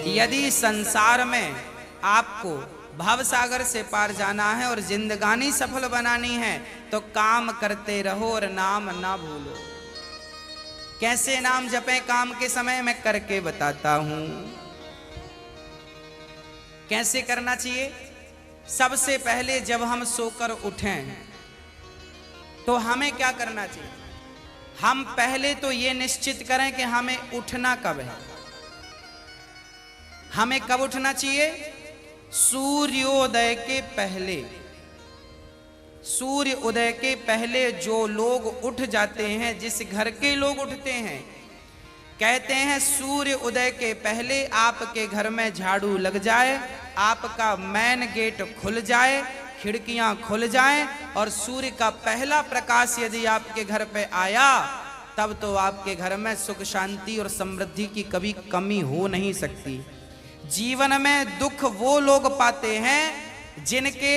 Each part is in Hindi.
यदि संसार में आपको भव सागर से पार जाना है और जिंदगानी सफल बनानी है तो काम करते रहो और नाम ना भूलो। कैसे नाम जपें काम के समय, मैं करके बताता हूं। कैसे करना चाहिए? सबसे पहले जब हम सोकर उठें तो हमें क्या करना चाहिए? हम पहले तो ये निश्चित करें कि हमें उठना कब है। हमें कब उठना चाहिए? सूर्योदय के पहले। सूर्य उदय के पहले जो लोग उठ जाते हैं, जिस घर के लोग उठते हैं, कहते हैं सूर्य उदय के पहले आपके घर में झाड़ू लग जाए, आपका मेन गेट खुल जाए, खिड़कियां खुल जाएं और सूर्य का पहला प्रकाश यदि आपके घर पे आया तब तो आपके घर में सुख शांति और समृद्धि की कभी कमी हो नहीं सकती। जीवन में दुख वो लोग पाते हैं जिनके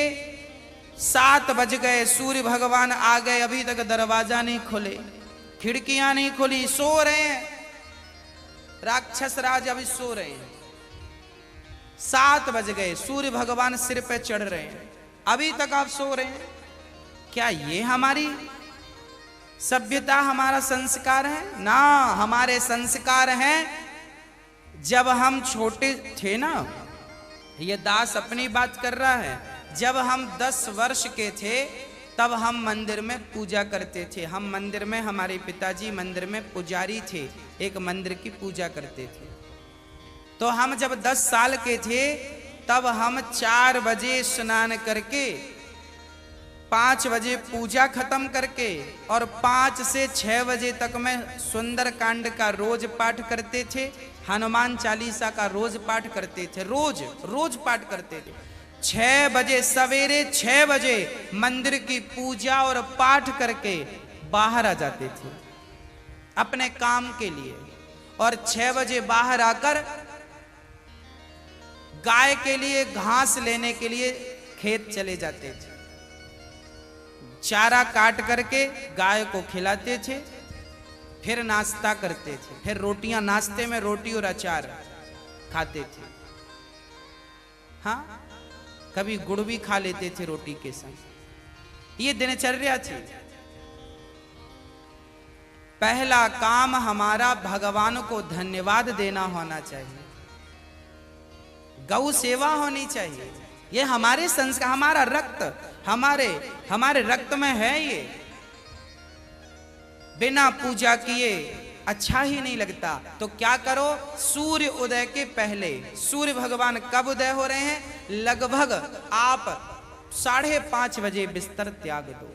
7 बज गए, सूर्य भगवान आ गए, अभी तक दरवाजा नहीं खुले, खिड़कियां नहीं खुली, सो रहे हैं, राक्षस राज अभी सो रहे हैं। 7 बज गए, सूर्य भगवान सिर पे चढ़ रहे हैं, अभी तक आप सो रहे हैं। क्या ये हमारी सभ्यता, हमारा संस्कार है? ना, हमारे संस्कार हैं जब हम छोटे थे ना, ये दास अपनी बात कर रहा है, जब हम 10 वर्ष के थे तब हम मंदिर में पूजा करते थे। हम मंदिर में, हमारे पिताजी मंदिर में पुजारी थे, एक मंदिर की पूजा करते थे। तो हम जब 10 साल के थे तब हम 4 बजे स्नान करके 5 बजे पूजा खत्म करके और 5 से 6 बजे तक में सुंदर कांड का रोज पाठ करते थे, हनुमान चालीसा का रोज पाठ करते थे, रोज पाठ करते थे। 6 बजे, सवेरे 6 बजे मंदिर की पूजा और पाठ करके बाहर आ जाते थे अपने काम के लिए, और 6 बजे बाहर आकर गाय के लिए घास लेने के लिए खेत चले जाते थे। चारा काट करके गाय को खिलाते थे, फिर नाश्ता करते थे, फिर रोटियां, नाश्ते में रोटी और अचार खाते थे। हाँ, कभी गुड़ भी खा लेते थे रोटी के संग। ये दिनचर्या थी। पहला काम हमारा भगवान को धन्यवाद देना होना चाहिए, गौ सेवा होनी चाहिए। ये हमारे संस्कार, हमारा रक्त, हमारे रक्त में है ये। बिना पूजा किए अच्छा ही नहीं लगता। तो क्या करो? सूर्य उदय के पहले, सूर्य भगवान कब उदय हो रहे हैं? लगभग आप 5:30 बजे बिस्तर त्याग दो।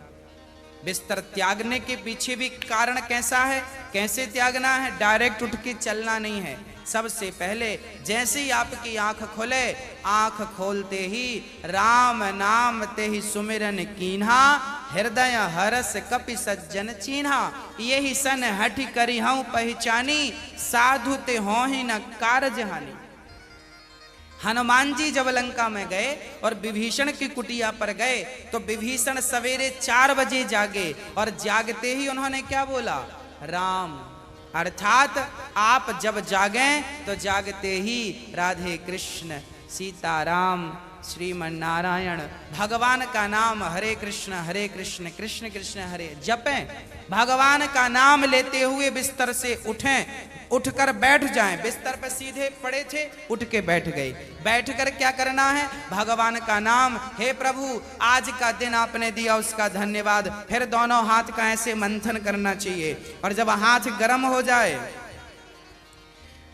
बिस्तर त्यागने के पीछे भी कारण कैसा है, कैसे त्यागना है? डायरेक्ट उठ के चलना नहीं है। सबसे पहले जैसे ही आपकी आंख खुले, आंख खोलते ही राम नाम ते ही सुमिरन कीन्हा, हृदय हरस कपि सज्जन चीन्हा, यही सन हठि करी हूं पहचानी, साधु ते हो ही न कारज हानि। हनुमान जी जब लंका में गए और विभीषण की कुटिया पर गए तो विभीषण सवेरे 4 बजे जागे और जागते ही उन्होंने क्या बोला? राम। अर्थात आप जब जागें तो जागते ही राधे कृष्ण, सीताराम, श्रीमन नारायण, भगवान का नाम हरे कृष्ण कृष्ण कृष्ण हरे जपें। भगवान का नाम लेते हुए बिस्तर से उठें, उठकर बैठ जाएं। बिस्तर पर सीधे पड़े थे, उठ के बैठ गए। बैठकर क्या करना है? भगवान का नाम, हे प्रभु आज का दिन आपने दिया उसका धन्यवाद। फिर दोनों हाथ का ऐसे मंथन करना चाहिए, और जब हाथ गर्म हो जाए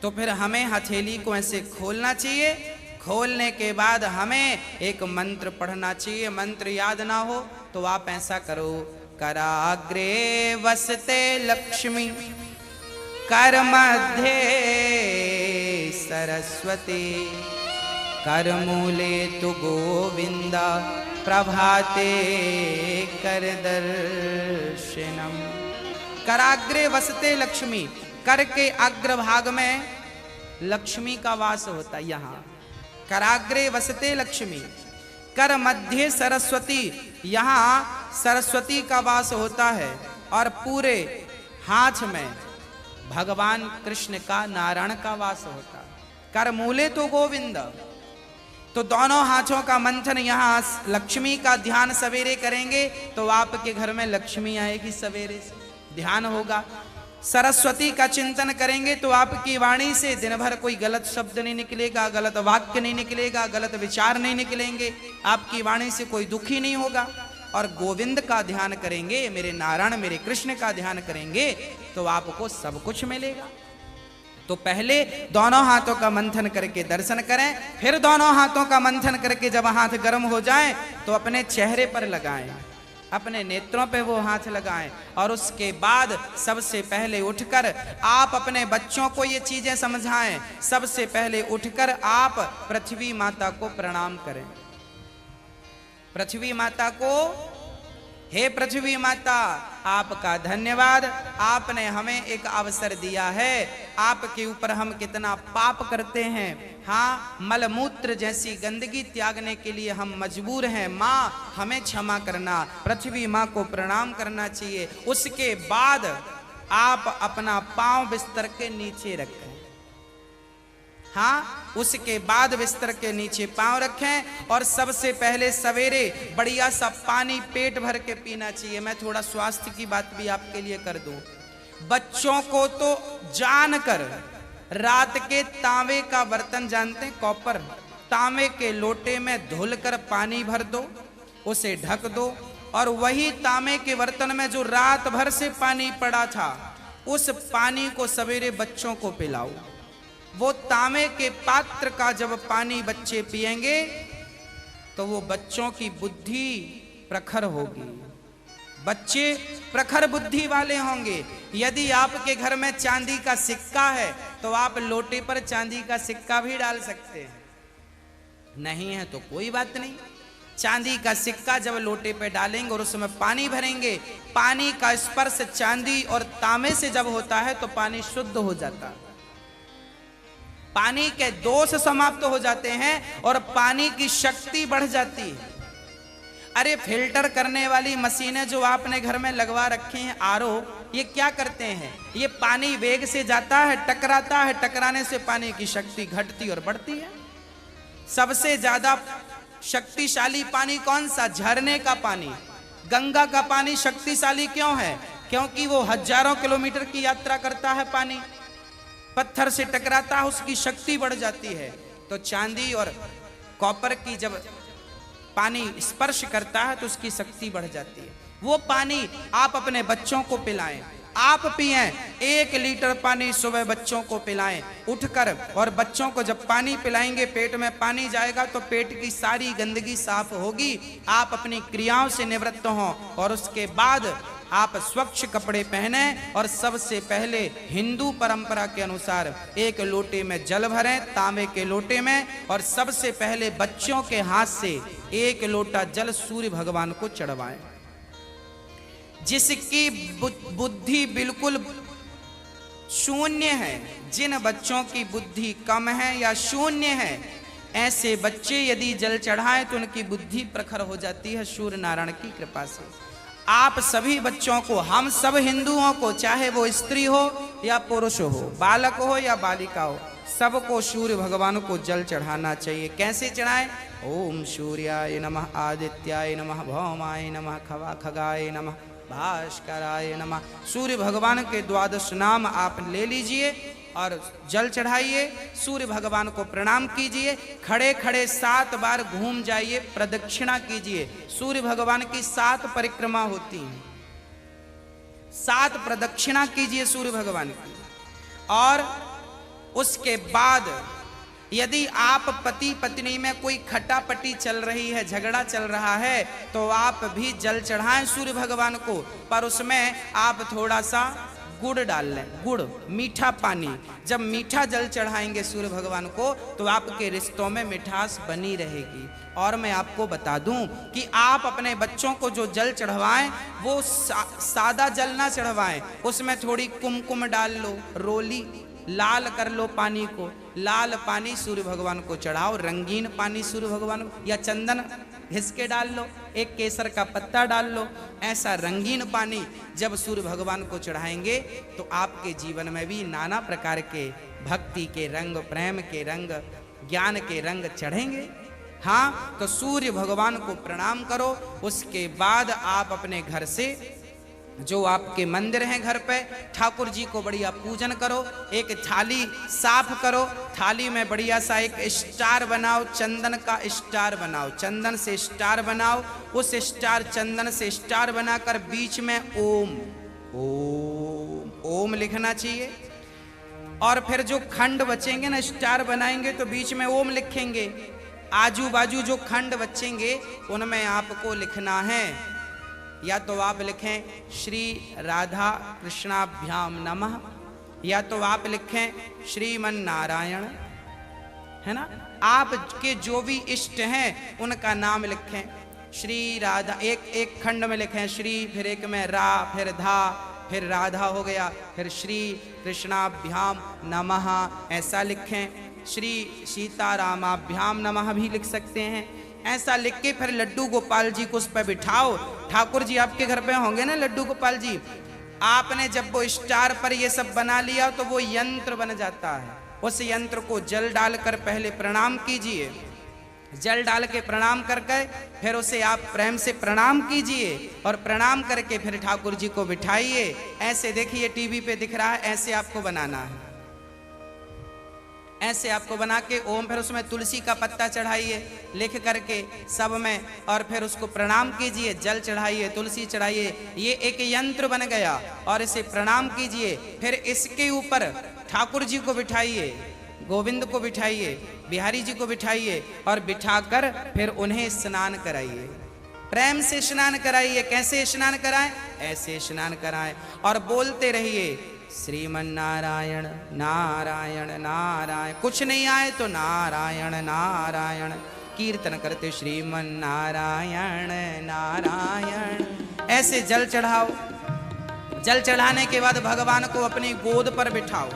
तो फिर हमें हथेली को ऐसे खोलना चाहिए। खोलने के बाद हमें एक मंत्र पढ़ना चाहिए। मंत्र याद ना हो तो आप ऐसा करो, कराग्रे वसते लक्ष्मी, कर मध्य सरस्वती, कर मूले तु गोविंदा, प्रभाते कर दर्शनम। कराग्रे वसते लक्ष्मी, कर के अग्रभाग में लक्ष्मी का वास होता है। यहाँ कराग्रे वसते लक्ष्मी, कर मध्य सरस्वती, यहाँ सरस्वती का वास होता है, और पूरे हाथ में भगवान कृष्ण का, नारायण का वास होता है। कर मूले तो गोविंद। तो दोनों हाथों का मंथन, यहाँ लक्ष्मी का ध्यान सवेरे करेंगे तो आपके घर में लक्ष्मी आएगी, सवेरे से ध्यान होगा। सरस्वती का चिंतन करेंगे तो आपकी वाणी से दिन भर कोई गलत शब्द नहीं निकलेगा, गलत वाक्य नहीं निकलेगा, गलत विचार नहीं निकलेंगे, आपकी वाणी से कोई दुखी नहीं होगा। और गोविंद का ध्यान करेंगे, मेरे नारायण मेरे कृष्ण का ध्यान करेंगे तो आपको सब कुछ मिलेगा। तो पहले दोनों हाथों का मंथन करके दर्शन करें, फिर दोनों हाथों का मंथन करके जब हाथ गर्म हो जाए तो अपने चेहरे पर लगाएं, अपने नेत्रों पे वो हाथ लगाएं। और उसके बाद सबसे पहले उठकर आप अपने बच्चों को ये चीजें समझाएं। सबसे पहले उठकर आप पृथ्वी माता को प्रणाम करें। पृथ्वी माता को, हे पृथ्वी माता, आपका धन्यवाद, आपने हमें एक अवसर दिया है। आपके ऊपर हम कितना पाप करते हैं, हाँ, मलमूत्र जैसी गंदगी त्यागने के लिए हम मजबूर हैं। माँ हमें क्षमा करना, पृथ्वी माँ को प्रणाम करना चाहिए। उसके बाद आप अपना पांव बिस्तर के नीचे रखें, हाँ, उसके बाद बिस्तर के नीचे पांव रखें। और सबसे पहले सवेरे बढ़िया सा पानी पेट भर के पीना चाहिए। मैं थोड़ा स्वास्थ्य की बात भी आपके लिए कर दूं। बच्चों को तो जानकर रात के तांबे का बर्तन जानते हैं, कॉपर, तांबे के लोटे में धुलकर पानी भर दो, उसे ढक दो और वही तांबे के बर्तन में जो रात भर से पानी पड़ा था उस पानी को सवेरे बच्चों को पिलाओ। वो तांबे के पात्र का जब पानी बच्चे पिएंगे तो वो बच्चों की बुद्धि प्रखर होगी, बच्चे प्रखर बुद्धि वाले होंगे। यदि आपके घर में चांदी का सिक्का है तो आप लोटे पर चांदी का सिक्का भी डाल सकते हैं, नहीं है तो कोई बात नहीं। चांदी का सिक्का जब लोटे पे डालेंगे और उसमें पानी भरेंगे, पानी का स्पर्श चांदी और तांबे से जब होता है तो पानी शुद्ध हो जाता है, पानी के दोष समाप्त हो जाते हैं और पानी की शक्ति बढ़ जाती है। अरे फिल्टर करने वाली मशीनें जो आपने घर में लगवा रखी हैं, आरओ, ये क्या करते हैं? ये पानी वेग से जाता है, टकराता है, टकराने से पानी की शक्ति घटती और बढ़ती है। सबसे ज्यादा शक्तिशाली पानी कौन सा? झरने का पानी। गंगा का पानी शक्तिशाली क्यों है? क्योंकि वो हजारों किलोमीटर की यात्रा करता है, पानी पत्थर से टकराता है, उसकी शक्ति बढ़ जाती है। तो चांदी और कॉपर की जब पानी स्पर्श करता है तो उसकी शक्ति बढ़ जाती है। वो पानी आप अपने बच्चों को पिलाएं, आप पिएं। 1 लीटर पानी सुबह बच्चों को पिलाएं उठकर, और बच्चों को जब पानी पिलाएंगे पेट में पानी जाएगा तो पेट की सारी गंदगी साफ होगी। आप अपनी क्रियाओं से निवृत्त हों और उसके बाद आप स्वच्छ कपड़े पहने और सबसे पहले हिंदू परंपरा के अनुसार 1 लोटे में जल भरें, तांबे के लोटे में, और सबसे पहले बच्चों के हाथ से 1 लोटा जल सूर्य भगवान को चढ़वाएं। जिसकी बुद्धि बिल्कुल शून्य है, जिन बच्चों की बुद्धि कम है या शून्य है, ऐसे बच्चे यदि जल चढ़ाएं तो उनकी बुद्धि प्रखर हो जाती है सूर्य नारायण की कृपा से। आप सभी बच्चों को, हम सब हिंदुओं को, चाहे वो स्त्री हो या पुरुष हो, बालक हो या बालिका हो, सबको सूर्य भगवान को जल चढ़ाना चाहिए। कैसे चढ़ाएं? ओम सूर्याय नमः, आदित्याय नमः, भौमाय नमः, खगाय नमः, भास्कराय नमः। सूर्य भगवान के 12 नाम आप ले लीजिए और जल चढ़ाइए, सूर्य भगवान को प्रणाम कीजिए, खड़े खड़े 7 बार घूम जाइए, प्रदक्षिणा कीजिए। सूर्य भगवान की 7 परिक्रमा होती हैं, 7 प्रदक्षिणा कीजिए सूर्य भगवान की। और उसके बाद यदि आप पति पत्नी में कोई खटापटी चल रही है, झगड़ा चल रहा है, तो आप भी जल चढ़ाएं सूर्य भगवान को, पर उसमें आप थोड़ा सा गुड़ डाल लें, गुड़, मीठा पानी। जब मीठा जल चढ़ाएंगे सूर्य भगवान को तो आपके रिश्तों में मिठास बनी रहेगी। और मैं आपको बता दूं कि आप अपने बच्चों को जो जल चढ़वाएं वो सादा जल ना चढ़वाएं, उसमें थोड़ी कुमकुम डाल लो, रोली लाल कर लो पानी को, लाल पानी सूर्य भगवान को चढ़ाओ। रंगीन पानी सूर्य भगवान को, या चंदन घिस के डाल लो, एक केसर का पत्ता डाल लो, ऐसा रंगीन पानी जब सूर्य भगवान को चढ़ाएंगे तो आपके जीवन में भी नाना प्रकार के भक्ति के रंग, प्रेम के रंग, ज्ञान के रंग चढ़ेंगे। हाँ, तो सूर्य भगवान को प्रणाम करो। उसके बाद आप अपने घर से, जो आपके मंदिर हैं घर पे, ठाकुर जी को बढ़िया पूजन करो। एक थाली साफ करो, थाली में बढ़िया सा एक स्टार बनाओ, चंदन का स्टार बनाओ, चंदन से स्टार बनाओ। उस स्टार, चंदन से स्टार बनाकर बीच में ओम ओम ओम लिखना चाहिए। और फिर जो खंड बचेंगे ना, स्टार बनाएंगे तो बीच में ओम लिखेंगे। आजू बाजू जो खंड बचेंगे उनमें आपको लिखना है, या तो आप लिखें श्री राधा कृष्णाभ्याम नमः, या तो आप लिखें श्रीमन नारायण, है ना। आपके जो भी इष्ट हैं उनका नाम लिखें। श्री राधा, एक खंड में लिखें श्री, फिर एक में रा, फिर धा, फिर राधा हो गया, फिर श्री कृष्णाभ्याम नमः ऐसा लिखें। श्री सीतारामाभ्याम नमः भी लिख सकते हैं। ऐसा लिख के फिर लड्डू गोपाल जी को उस पर बिठाओ। ठाकुर जी आपके घर पे होंगे ना, लड्डू गोपाल जी। आपने जब वो स्टार पर ये सब बना लिया तो वो यंत्र बन जाता है। उस यंत्र को जल डालकर पहले प्रणाम कीजिए, जल डाल के प्रणाम करके फिर उसे आप प्रेम से प्रणाम कीजिए, और प्रणाम करके फिर ठाकुर जी को बिठाइए। ऐसे देखिए टीवी पे दिख रहा है, ऐसे आपको बनाना है, ऐसे आपको बना के ओम, फिर उसमें तुलसी का पत्ता चढ़ाइए लिख करके सब में, और फिर उसको प्रणाम कीजिए, जल चढ़ाइए, तुलसी चढ़ाइए। ये एक यंत्र बन गया, और इसे प्रणाम कीजिए। फिर इसके ऊपर ठाकुर जी को बिठाइए, गोविंद को बिठाइए, बिहारी जी को बिठाइए, और बिठाकर फिर उन्हें स्नान कराइए, प्रेम से स्नान कराइए। कैसे स्नान कराएं? ऐसे स्नान कराएं, और बोलते रहिए श्रीमन नारायण नारायण नारायण। कुछ नहीं आए तो नारायण नारायण कीर्तन करते श्रीमन नारायण नारायण। ऐसे जल चढ़ाओ। जल चढ़ाने के बाद भगवान को अपनी गोद पर बिठाओ।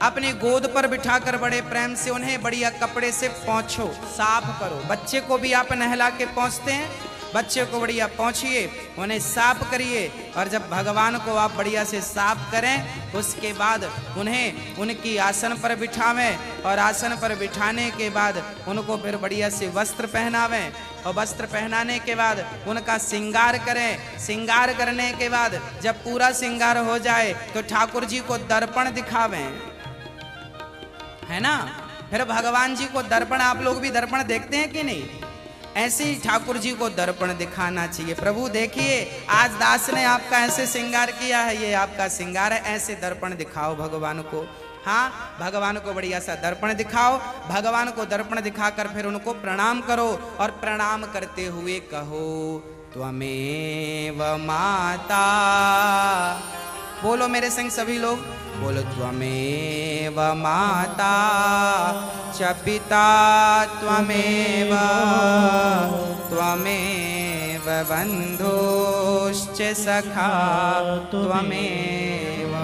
अपनी गोद पर बिठाकर बड़े प्रेम से उन्हें बढ़िया कपड़े से पोंछो, साफ करो। बच्चे को भी आप नहला के पोंछते हैं, बच्चे को बढ़िया पोंछिए, उन्हें साफ करिए। और जब भगवान को आप बढ़िया से साफ करें, उसके बाद उन्हें उनकी आसन पर बिठावें, और आसन पर बिठाने के बाद उनको फिर बढ़िया से वस्त्र पहनावें, और वस्त्र पहनाने के बाद उनका श्रृंगार करें। श्रृंगार करने के बाद जब पूरा श्रृंगार हो जाए तो ठाकुर जी को दर्पण दिखावें, है ना। फिर भगवान जी को दर्पण, आप लोग भी दर्पण देखते हैं कि नहीं? ऐसे ही ठाकुर जी को दर्पण दिखाना चाहिए। प्रभु देखिए, आज दास ने आपका ऐसे श्रृंगार किया है, ये आपका श्रृंगार है, ऐसे दर्पण दिखाओ भगवान को। हाँ, भगवान को बढ़िया सा दर्पण दिखाओ। भगवान को दर्पण दिखाकर फिर उनको प्रणाम करो, और प्रणाम करते हुए कहो त्वमेव माता। बोलो मेरे संग सभी लोग, बोलो त्वमेव माता च पिता त्वमेव, त्वमेव बन्धुश्च सखा त्वमेव,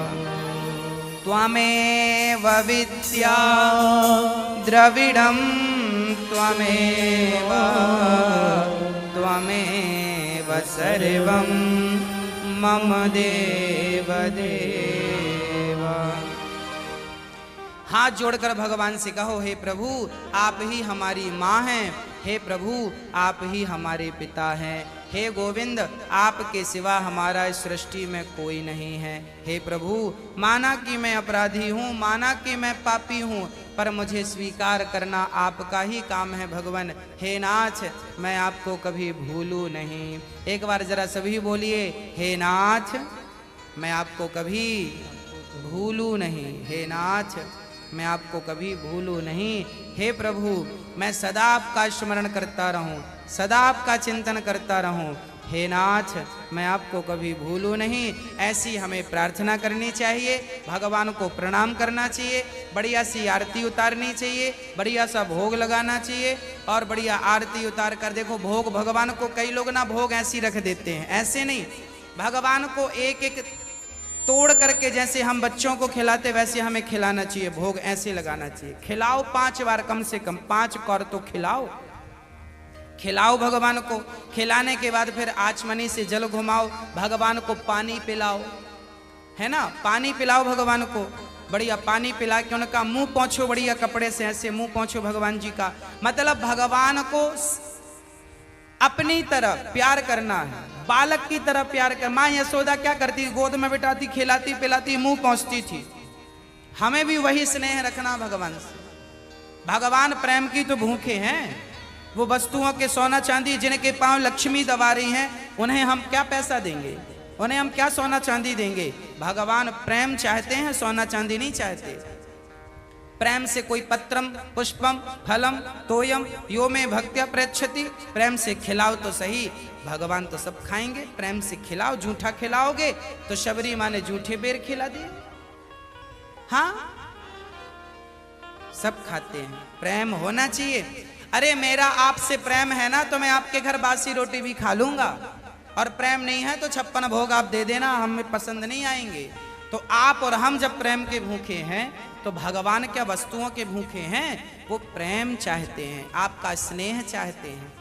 त्वमेव विद्या द्रविडं त्वमेव, त्वमेव सर्वं मम देव देव। हाथ जोड़कर भगवान से कहो, हे प्रभु आप ही हमारी माँ हैं, हे प्रभु आप ही हमारे पिता हैं, हे गोविंद आपके सिवा हमारा इस सृष्टि में कोई नहीं है। हे प्रभु, माना कि मैं अपराधी हूँ, माना कि मैं पापी हूँ, पर मुझे स्वीकार करना आपका ही काम है भगवान। हे नाथ, मैं आपको कभी भूलूं नहीं। एक बार जरा सभी बोलिए, हे नाथ मैं आपको कभी भूलूं नहीं, हे नाथ मैं आपको कभी भूलूं नहीं। हे प्रभु, मैं सदा आपका स्मरण करता रहूं, सदा आपका चिंतन करता रहूं। हे नाथ, मैं आपको कभी भूलूं नहीं। ऐसी हमें प्रार्थना करनी चाहिए, भगवान को प्रणाम करना चाहिए, बढ़िया सी आरती उतारनी चाहिए, बढ़िया सा भोग लगाना चाहिए, और बढ़िया आरती उतार कर देखो भोग भगवान को, कई लोग ना भोग ऐसी रख देते हैं, ऐसे नहीं, भगवान को एक एक तोड़ करके जैसे हम बच्चों को खिलाते वैसे हमें खिलाना चाहिए, भोग ऐसे लगाना चाहिए। खिलाओ 5 बार, कम से कम 5 कौर तो खिलाओ, खिलाओ भगवान को। खिलाने के बाद फिर आचमनी से जल घुमाओ, भगवान को पानी पिलाओ, है ना, पानी पिलाओ भगवान को। बढ़िया पानी पिला के उनका मुंह पोंछो बढ़िया कपड़े से, ऐसे मुंह पोंछो भगवान जी का। मतलब भगवान को अपनी तरह प्यार करना है, बालक की तरह प्यार कर। माँ यशोदा क्या करती, गोद में बिठाती, खिलाती पिलाती, मुंह पोंछती थी। हमें भी वही स्नेह रखना भगवान से। भगवान प्रेम की तो भूखे हैं। वो वस्तुओं के सोना चांदी जिनके पांव लक्ष्मी दबा रही हैं, उन्हें हम क्या पैसा देंगे, उन्हें हम क्या सोना चांदी देंगे। भगवान प्रेम चाहते हैं, सोना चांदी नहीं चाहते। प्रेम से कोई पत्रम पुष्पम फलम तोयम यो में भक्त्या प्रयच्छति, प्रेम से खिलाओ तो सही, भगवान तो सब खाएंगे। प्रेम से खिलाओ, झूठा खिलाओगे तो शबरी माँ ने झूठे बेर खिला दिए। हाँ, सब खाते हैं, प्रेम होना चाहिए। अरे मेरा आपसे प्रेम है ना, तो मैं आपके घर बासी रोटी भी खा लूंगा, और प्रेम नहीं है तो 56 भोग आप दे देना, हमें पसंद नहीं आएंगे। तो आप और हम जब प्रेम के भूखे हैं, तो भगवान क्या वस्तुओं के भूखे हैं? वो प्रेम चाहते हैं, आपका स्नेह चाहते हैं।